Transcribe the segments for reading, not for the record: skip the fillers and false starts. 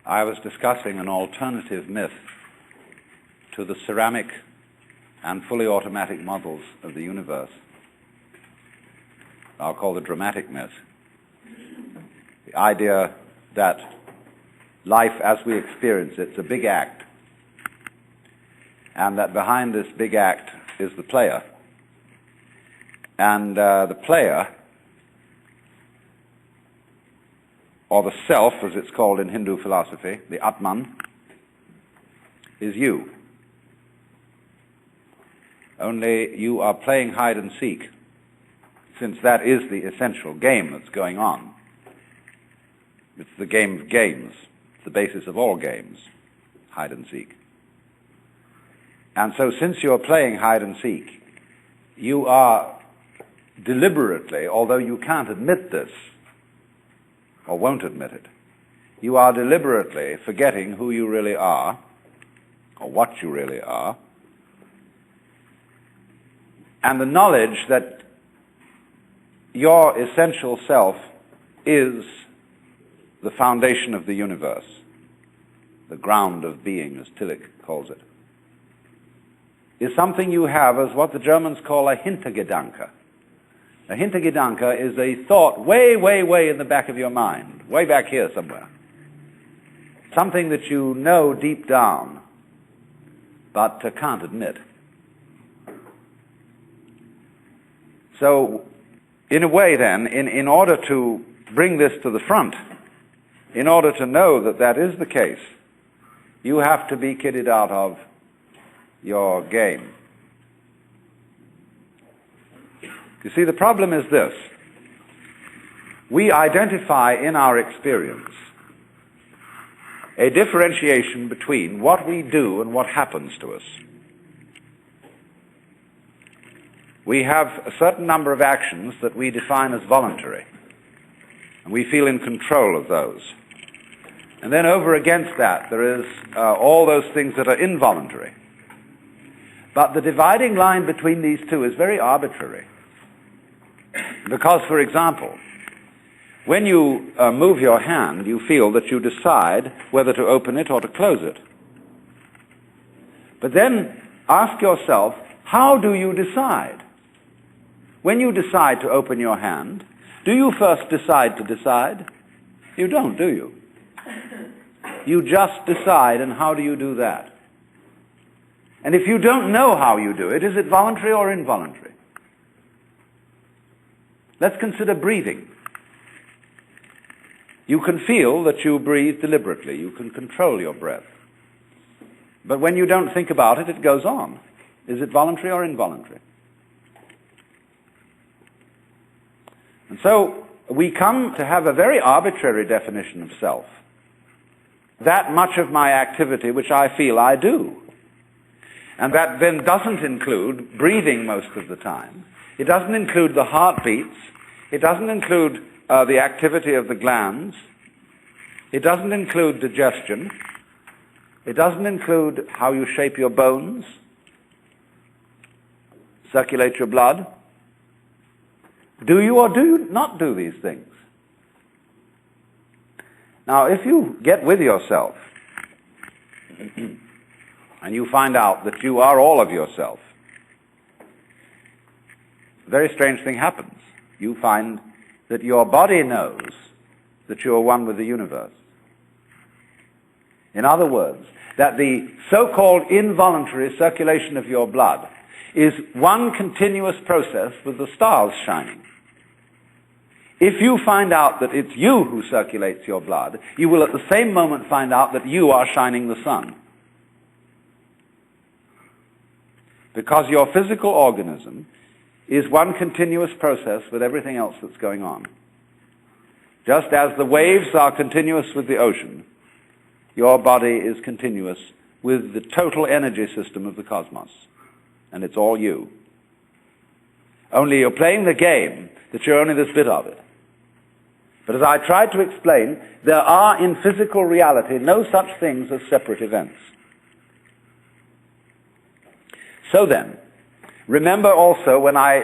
I was discussing an alternative myth to the ceramic and fully automatic models of the universe. I'll call the dramatic myth. The idea that life as we experience it's a big act, and that behind this big act is the player. And the player, or the self, as it's called in Hindu philosophy, the Atman, is you. Only you are playing hide and seek, since that is the essential game that's going on. It's the game of games, it's the basis of all games, hide and seek. And so since you're playing hide and seek, you are deliberately, although you can't admit this, or won't admit it, you are deliberately forgetting who you really are, or what you really are, and the knowledge that your essential self is the foundation of the universe, the ground of being, as Tillich calls it, is something you have as what the Germans call a Hintergedanke. A Hintergedanke is a thought way, way, way in the back of your mind, way back here somewhere. Something that you know deep down, but can't admit. So, in a way then, in order to bring this to the front, in order to know that that is the case, you have to be kidded out of your game. You see, the problem is this. We identify in our experience a differentiation between what we do and what happens to us. We have a certain number of actions that we define as voluntary, and we feel in control of those. And then over against that, there is all those things that are involuntary. But the dividing line between these two is very arbitrary. Because, for example, when you move your hand, you feel that you decide whether to open it or to close it. But then ask yourself, how do you decide? When you decide to open your hand, do you first decide to decide? You don't, do you? You just decide, and how do you do that? And if you don't know how you do it, is it voluntary or involuntary? Let's consider breathing. You can feel that you breathe deliberately. You can control your breath. But when you don't think about it, it goes on. Is it voluntary or involuntary? And so we come to have a very arbitrary definition of self. That much of my activity which I feel I do. And that then doesn't include breathing most of the time. It doesn't include the heartbeats. It doesn't include the activity of the glands. It doesn't include digestion. It doesn't include how you shape your bones, circulate your blood. Do you or do you not do these things? Now, if you get with yourself and you find out that you are all of yourself, a very strange thing happens. You find that your body knows that you are one with the universe. In other words, that the so-called involuntary circulation of your blood is one continuous process with the stars shining. If you find out that it's you who circulates your blood, you will at the same moment find out that you are shining the sun. Because your physical organism is one continuous process with everything else that's going on. Just as the waves are continuous with the ocean, your body is continuous with the total energy system of the cosmos. And it's all you. Only you're playing the game that you're only this bit of it. But as I tried to explain, there are in physical reality no such things as separate events. So then, remember also when I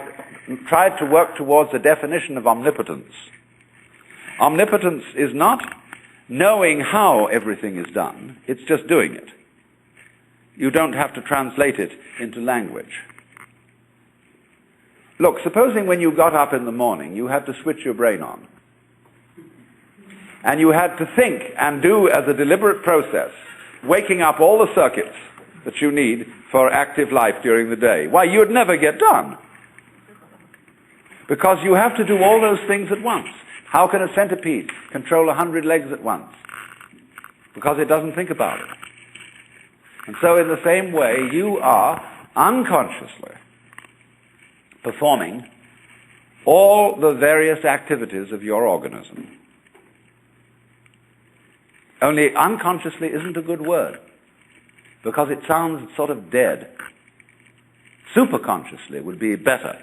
tried to work towards a definition of omnipotence. Omnipotence is not knowing how everything is done. It's just doing it. You don't have to translate it into language. Look, supposing when you got up in the morning, you had to switch your brain on. And you had to think and do as a deliberate process, waking up all the circuits that you need for active life during the day. Why, you'd never get done. Because you have to do all those things at once. How can a centipede control 100 legs at once? Because it doesn't think about it. And so in the same way, you are unconsciously performing all the various activities of your organism. Only unconsciously isn't a good word, because it sounds sort of dead. Superconsciously would be better.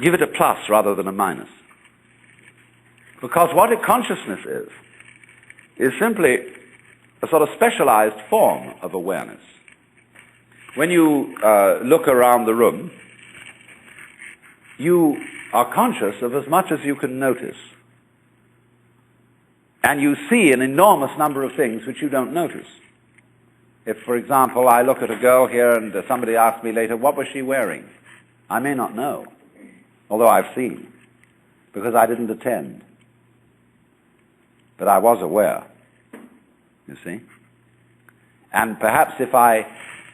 Give it a plus rather than a minus. Because what a consciousness is simply a sort of specialized form of awareness. When you look around the room, you are conscious of as much as you can notice. And you see an enormous number of things which you don't notice. If, for example, I look at a girl here and somebody asks me later, what was she wearing? I may not know, although I've seen, because I didn't attend. But I was aware, you see. And perhaps if I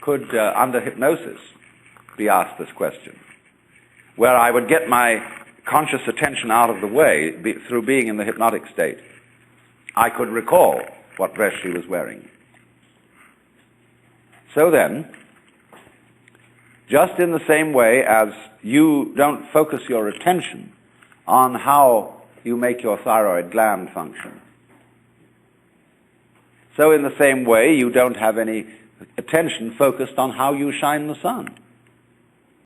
could, under hypnosis, be asked this question, where I would get my conscious attention out of the way through being in the hypnotic state, I could recall what dress she was wearing. So then, just in the same way as you don't focus your attention on how you make your thyroid gland function, so in the same way you don't have any attention focused on how you shine the sun.